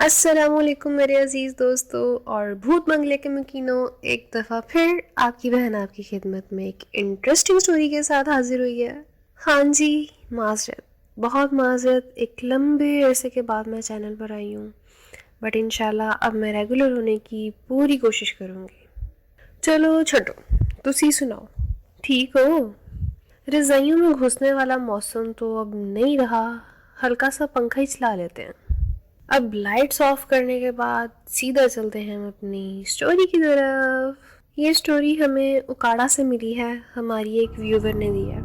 السلام علیکم میرے عزیز دوستو اور بھوت بنگلے کے مکینوں، ایک دفعہ پھر آپ کی بہن آپ کی خدمت میں ایک انٹرسٹنگ سٹوری کے ساتھ حاضر ہوئی ہے۔ ہاں جی، معذرت، بہت معذرت، ایک لمبے عرصے کے بعد میں چینل پر آئی ہوں، بٹ انشاءاللہ اب میں ریگولر ہونے کی پوری کوشش کروں گی۔ چلو چھٹو، تسی سناؤ، ٹھیک ہو؟ رضائیوں میں گھسنے والا موسم تو اب نہیں رہا، ہلکا سا پنکھا ہی چلا لیتے ہیں۔ اب لائٹس آف کرنے کے بعد سیدھا چلتے ہیں ہم اپنی سٹوری کی طرف۔ یہ سٹوری ہمیں اکاڑا سے ملی ہے، ہماری ایک ویور نے دی ہے۔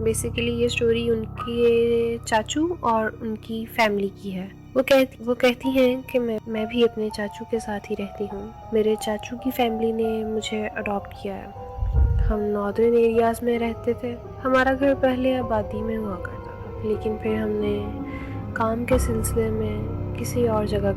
بیسیکلی یہ سٹوری ان کے چاچو اور ان کی فیملی کی ہے۔ وہ کہتی ہیں کہ میں بھی اپنے چاچو کے ساتھ ہی رہتی ہوں۔ میرے چاچو کی فیملی نے مجھے اڈاپٹ کیا ہے۔ ہم ناردرن ایریاز میں رہتے تھے۔ ہمارا گھر پہلے آبادی میں ہوا کرتا تھا، لیکن پھر ہم نے کام کے سلسلے میں کسی اور جگہ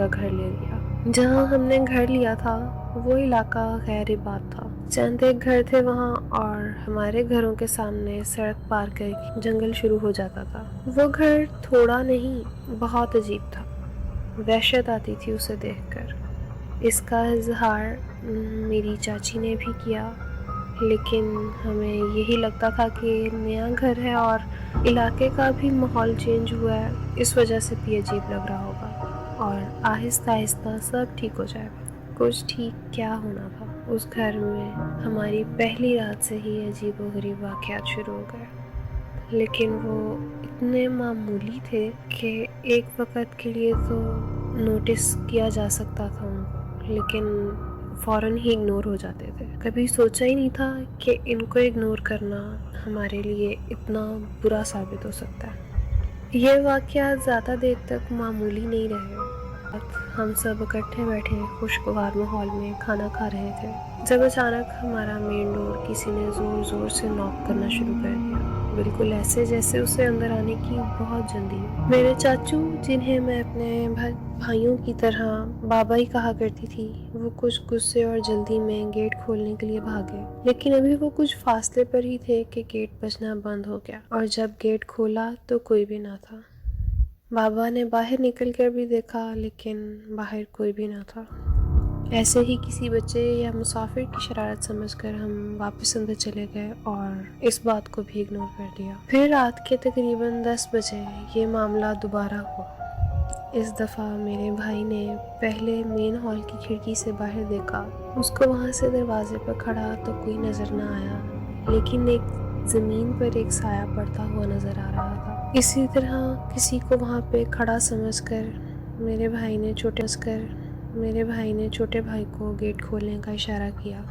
گھر لے لیا۔ جہاں ہم نے گھر لیا تھا وہ علاقہ غیر آباد تھا، چند ایک گھر تھے وہاں، اور ہمارے گھروں کے سامنے سڑک پار کر جنگل شروع ہو جاتا تھا۔ وہ گھر تھوڑا نہیں، بہت عجیب تھا، وحشت آتی تھی اسے دیکھ کر۔ اس کا اظہار میری چاچی نے بھی کیا، لیکن ہمیں یہی لگتا تھا کہ نیا گھر ہے اور علاقے کا بھی ماحول چینج ہوا ہے، اس وجہ سے بھی عجیب لگ رہا ہوگا، اور آہستہ آہستہ سب ٹھیک ہو جائے گا۔ کچھ ٹھیک کیا ہونا تھا، اس گھر میں ہماری پہلی رات سے ہی عجیب و غریب واقعات شروع ہو گئے، لیکن وہ اتنے معمولی تھے کہ ایک وقت کے لیے تو نوٹس کیا جا سکتا تھا ان کو، لیکن فوراً ہی اگنور ہو جاتے تھے۔ کبھی سوچا ہی نہیں تھا کہ ان کو اگنور کرنا ہمارے لیے اتنا برا ثابت ہو سکتا ہے۔ یہ واقعات زیادہ دیر تک معمولی نہیں رہے۔ ہم سب اکٹھے بیٹھے خوشگوار ماحول میں کھانا کھا رہے تھے، جب اچانک ہمارا مین ڈور کسی نے زور زور سے ناک کرنا شروع کر دیا، بالکل ایسے جیسے اسے اندر آنے کی بہت جلدی ہو۔ میرے چاچو، جنہیں میں اپنے بھائیوں کی طرح بابا ہی کہا کرتی تھی، وہ کچھ غصے اور جلدی میں گیٹ کھولنے کے لیے بھاگے، لیکن ابھی وہ کچھ فاصلے پر ہی تھے کہ گیٹ بجنا بند ہو گیا، اور جب گیٹ کھولا تو کوئی بھی نہ تھا۔ بابا نے باہر نکل کر بھی دیکھا، لیکن باہر کوئی بھی نہ تھا۔ ایسے ہی کسی بچے یا مسافر کی شرارت سمجھ کر ہم واپس اندر چلے گئے اور اس بات کو بھی اگنور کر دیا۔ پھر رات کے تقریباً 10 بجے یہ معاملہ دوبارہ ہوا۔ اس دفعہ میرے بھائی نے پہلے مین ہال کی کھڑکی سے باہر دیکھا۔ اس کو وہاں سے دروازے پر کھڑا تو کوئی نظر نہ آیا، لیکن ایک زمین پر ایک سایہ پڑتا ہوا نظر آ رہا تھا۔ اسی طرح کسی کو وہاں پہ کھڑا سمجھ کر میرے بھائی نے چھوٹے بھائی کو گیٹ کھولنے کا اشارہ کیا۔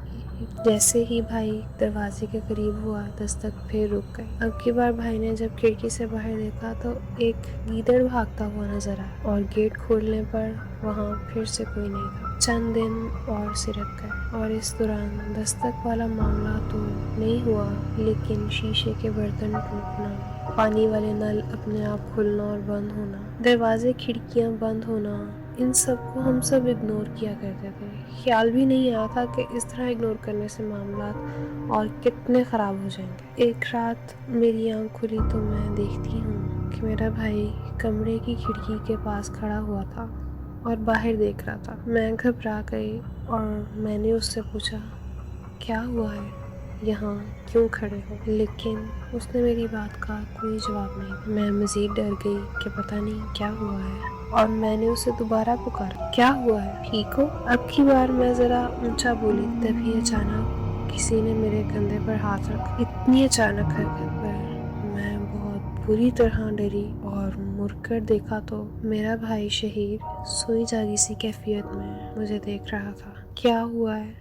جیسے ہی بھائی دروازے کے قریب ہوا، دستک پھر رک گئی۔ اب کی بار بھائی نے جب کھڑکی سے باہر دیکھا تو ایک گیدڑ بھاگتا ہوا نظر آیا، اور گیٹ کھولنے پر وہاں پھر سے کوئی نہیں تھا۔ چند دن اور سرک گئے، اور اس دوران دستک والا معاملہ تو نہیں ہوا، لیکن شیشے کے برتن ٹوٹنا، پانی والے نل اپنے آپ کھلنا اور بند ہونا، دروازے کھڑکیاں بند ہونا، ان سب کو ہم سب اگنور کیا کرتے تھے۔ خیال بھی نہیں آیا تھا کہ اس طرح اگنور کرنے سے معاملات اور کتنے خراب ہو جائیں گے۔ ایک رات میری آنکھ کھلی تو میں دیکھتی ہوں کہ میرا بھائی کمرے کی کھڑکی کے پاس کھڑا ہوا تھا اور باہر دیکھ رہا تھا۔ میں گھبرا گئی اور میں نے اس سے پوچھا، کیا ہوا ہے؟ یہاں کیوں کھڑے ہو؟ لیکن اس نے میری بات کا کوئی جواب نہیں دیا۔ میں مزید ڈر گئی کہ پتہ نہیں کیا ہوا ہے، اور میں نے اسے دوبارہ پکارا، کیا ہوا ہے؟ ٹھیک ہو؟ اب کی بار میں ذرا اونچا بولی، تبھی اچانک کسی نے میرے کندھے پر ہاتھ رکھا۔ اتنی اچانک حرکت پر میں بہت بری طرح ڈری، اور مڑ کر دیکھا تو میرا بھائی شہیر سوئی جاگی سی کیفیت میں مجھے دیکھ رہا تھا۔ کیا ہوا ہے؟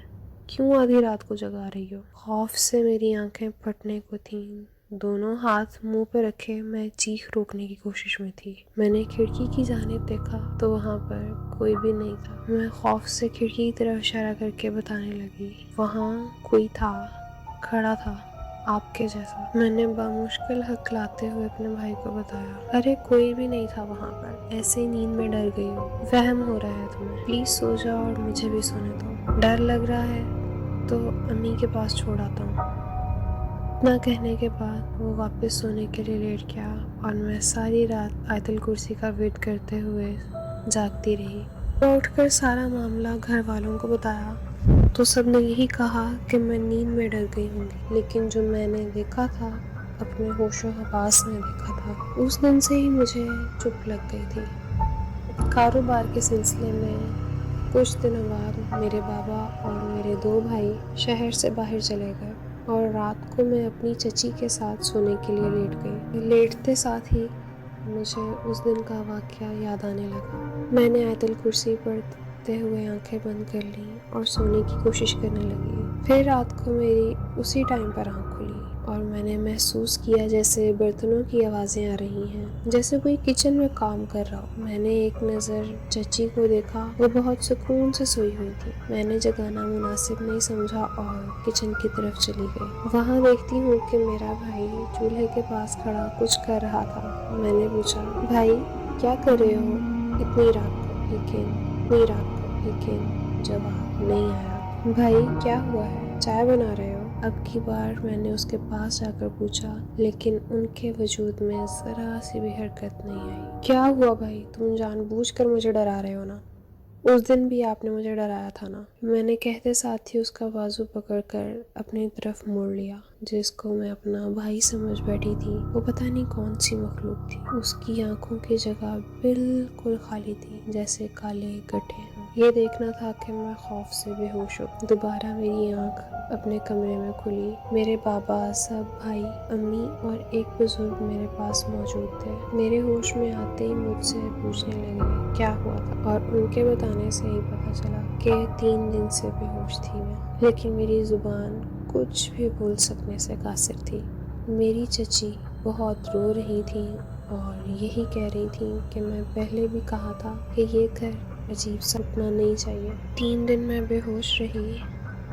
کیوں آدھی رات کو جگا رہی ہو؟ خوف سے میری آنکھیں پھٹنے کو تھیں، دونوں ہاتھ منہ پہ رکھے میں چیخ روکنے کی کوشش میں تھی۔ میں نے کھڑکی کی جانب دیکھا تو وہاں پر کوئی بھی نہیں تھا۔ میں خوف سے کھڑکی کی طرف اشارہ کر کے بتانے لگی، وہاں کوئی تھا، کھڑا تھا، آپ کے جیسا۔ میں نے بامشکل ہکلاتے ہوئے اپنے بھائی کو بتایا، ارے کوئی بھی نہیں تھا وہاں پر، ایسے ہی نیند میں ڈر گئی ہو، وہم ہو رہا ہے تمہیں، پلیز سو جاؤ اور مجھے بھی سونے دو، ڈر لگ رہا ہے تو امی کے پاس چھوڑ آتا ہوں۔ اتنا کہنے کے بعد وہ واپس سونے کے لیے لیٹ گیا، اور میں ساری رات آیت الکرسی کا ورد کرتے ہوئے جاگتی رہی۔ میں اٹھ کر سارا معاملہ گھر والوں کو بتایا تو سب نے یہی کہا کہ میں نیند میں ڈر گئی ہوں گی، لیکن جو میں نے دیکھا تھا اپنے ہوش و حواس میں دیکھا تھا، اس دن سے ہی مجھے چپ لگ گئی تھی۔ کاروبار کے سلسلے میں کچھ دنوں بعد میرے بابا اور میرے 2 بھائی شہر سے باہر چلے گئے اور رات کو میں اپنی چچی کے ساتھ سونے کے لیے لیٹ گئی۔ لیٹتے ساتھ ہی مجھے اس دن کا واقعہ یاد آنے لگا۔ میں نے آیت الکرسی پڑھتے ہوئے آنکھیں بند کر لیں اور سونے کی کوشش کرنے لگی۔ پھر رات کو میری اسی ٹائم پر آنکھ کھلی اور میں نے محسوس کیا جیسے برتنوں کی آوازیں آ رہی ہیں، جیسے کوئی کچن میں کام کر رہا ہو۔ میں نے ایک نظر چچی کو دیکھا، وہ بہت سکون سے سوئی ہوئی تھی۔ میں نے جگانا مناسب نہیں سمجھا اور کچن کی طرف چلی گئی۔ وہاں دیکھتی ہوں کہ میرا بھائی چولہے کے پاس کھڑا کچھ کر رہا تھا۔ میں نے پوچھا، بھائی کیا کر رہے ہو اتنی رات کو؟ لیکن جواب نہیں آیا۔ بھائی کیا ہوا ہے؟ چائے بنا رہے ہو؟ اب کی بار میں نے اس کے پاس جا کر پوچھا، لیکن ان کے وجود میں ذرا سی بھی حرکت نہیں آئی۔ کیا ہوا بھائی؟ تم جان بوجھ کر مجھے ڈرا رہے ہو نا؟ اس دن بھی آپ نے مجھے ڈرایا تھا نا؟ میں نے کہتے ساتھ ہی اس کا بازو پکڑ کر اپنی طرف موڑ لیا۔ جس کو میں اپنا بھائی سمجھ بیٹھی تھی وہ پتہ نہیں کون سی مخلوق تھی۔ اس کی آنکھوں کی جگہ بالکل خالی تھی، جیسے کالے گڈھے ہوں۔ یہ دیکھنا تھا کہ میں خوف سے بے ہوش ہوں۔ دوبارہ میری آنکھ اپنے کمرے میں کھلی۔ میرے بابا، سب بھائی، امی اور ایک بزرگ میرے پاس موجود تھے۔ میرے ہوش میں آتے ہی مجھ سے پوچھنے لگے کیا ہوا تھا، اور ان کے بتانے سے ہی پتہ چلا کہ 3 دن سے بے ہوش تھی میں، لیکن میری زبان کچھ بھی بول سکنے سے قاصر تھی۔ میری چچی بہت رو رہی تھیں اور یہی کہہ رہی تھیں کہ میں پہلے بھی کہا تھا کہ یہ گھر عجیب سا اٹھنا نہیں چاہیے۔ 3 دن میں بے ہوش رہی۔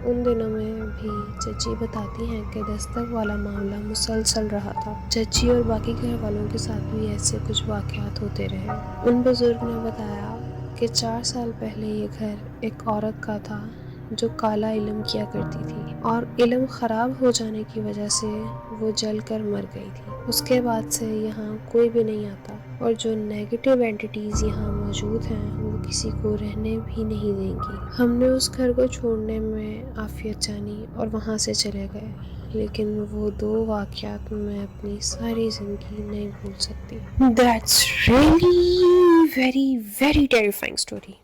ان دنوں میں بھی چچی بتاتی ہیں کہ دستک والا معاملہ مسلسل رہا تھا۔ چچی اور باقی گھر والوں کے ساتھ بھی ایسے کچھ واقعات ہوتے رہے۔ ان بزرگ نے بتایا کہ 4 سال پہلے یہ گھر ایک عورت کا تھا جو کالا علم کیا کرتی تھی، اور علم خراب ہو جانے کی وجہ سے وہ جل کر مر گئی تھی۔ اس کے بعد سے یہاں کوئی بھی نہیں آتا، اور جو نیگیٹو اینٹیز یہاں موجود ہیں وہ کسی کو رہنے بھی نہیں دیں گی۔ ہم نے اس گھر کو چھوڑنے میں عافیت جانی اور وہاں سے چلے گئے، لیکن وہ 2 واقعات میں اپنی ساری زندگی نہیں بھول سکتی۔ That's really very very terrifying story۔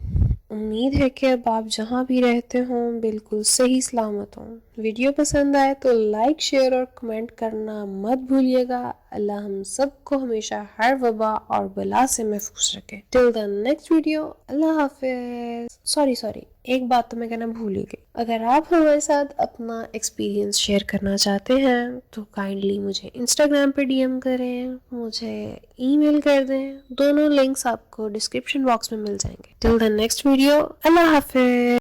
امید ہے کہ اب آپ جہاں بھی رہتے ہوں بالکل صحیح سلامت ہوں۔ ویڈیو پسند آئے تو لائک، شیئر اور کمنٹ کرنا مت بھولیے گا۔ اللہ ہم سب کو ہمیشہ ہر وبا اور بلا سے محفوظ رکھے۔ ٹل دا نیکسٹ ویڈیو، اللہ حافظ۔ سوری ایک بات تو میں کہنا بھول ہی گئی۔ اگر آپ ہمارے ساتھ اپنا ایکسپیرینس شیئر کرنا چاہتے ہیں تو کائنڈلی مجھے انسٹاگرام پہ ڈی ایم کریں، مجھے ای میل کر دیں۔ دونوں لنکس آپ کو ڈسکرپشن باکس میں مل جائیں گے۔ ٹل دا نیکسٹ ویڈیو، اللہ حافظ۔